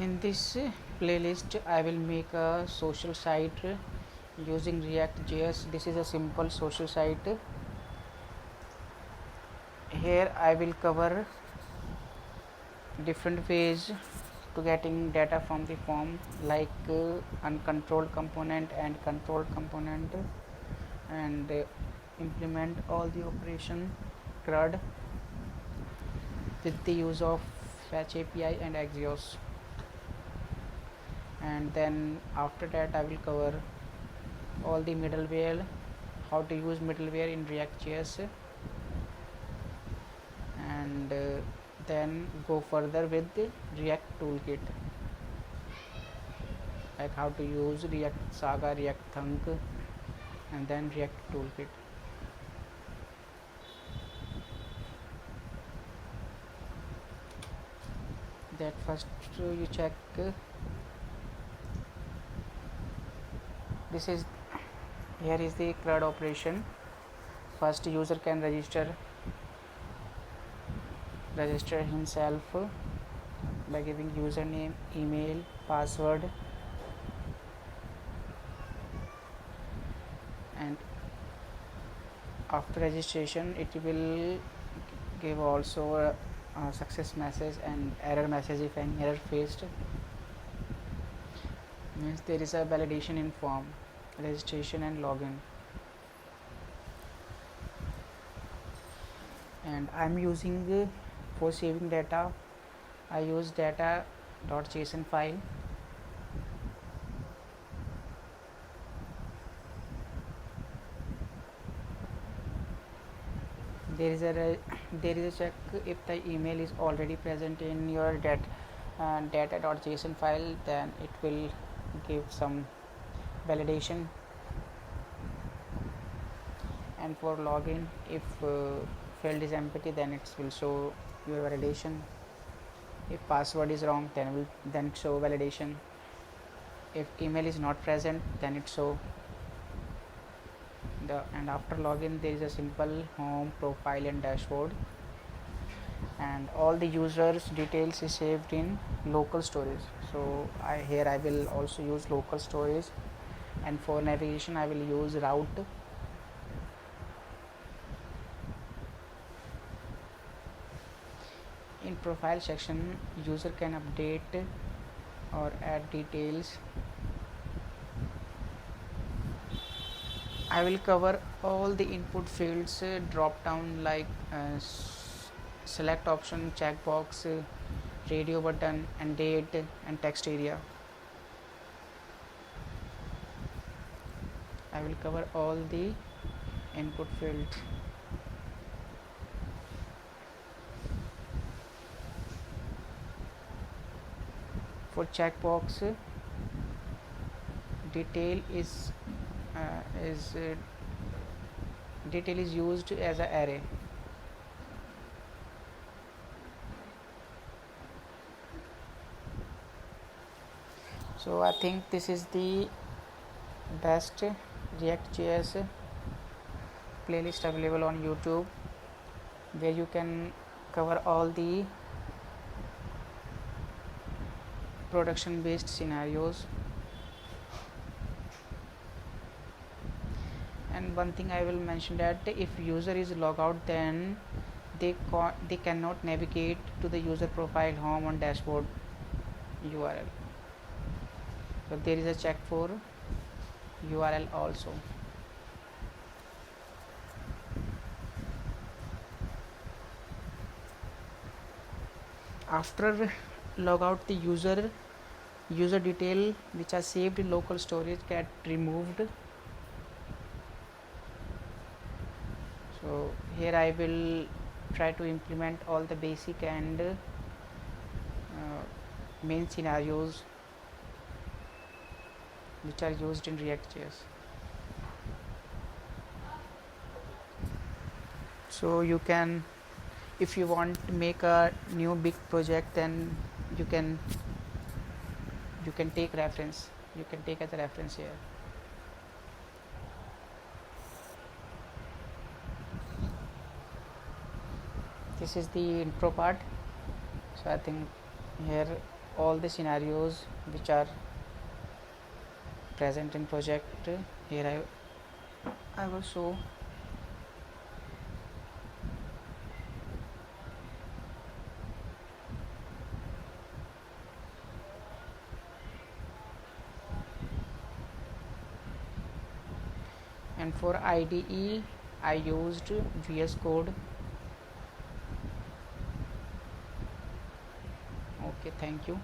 In this playlist I will make a social site using ReactJS. This is a simple social site. Here I will cover different ways to getting data from the form, like uncontrolled component and controlled component, and implement all the operation CRUD with the use of Fetch API and Axios. And then after that I will cover all the middleware, how to use middleware in ReactJS, and then go further with the React Toolkit, like how to use React Saga, React Thunk, and then React Toolkit. That first you check this is here is the CRUD operation. First user can register himself by giving username, email, password, and after registration it will give also a success message and error message if any error faced. Means there is a validation in form, registration and login. And I'm using for saving data, I use data.json file. There is a check if the email is already present in your data.json file, then it will give some validation. And for login, if field is empty, then it will show your validation. If password is wrong, then it show validation. If email is not present, then it show and after login there is a simple home, profile and dashboard, and all the users details is saved in local storage. So here I will also use local storage, and for navigation I will use route. In profile section, user can update or add details. I will cover all the input fields, drop down like select option, checkbox, radio button, and date, and text area. I will cover all the input fields. For checkbox, detail is used as an array. So I think this is the best ReactJS playlist available on YouTube, where you can cover all the production based scenarios. And one thing I will mention, that if user is log out, then they cannot navigate to the user profile, home, and dashboard URL. So there is a check for URL also. After log out, the user detail which are saved in local storage get removed. So here I will try to implement all the basic and main scenarios which are used in ReactJS. So you can, if you want to make a new big project, then you can take reference. You can take as a reference here. This is the intro part. So I think here all the scenarios which are present in project. Here I will show. And for IDE I used VS Code. Okay, thank you.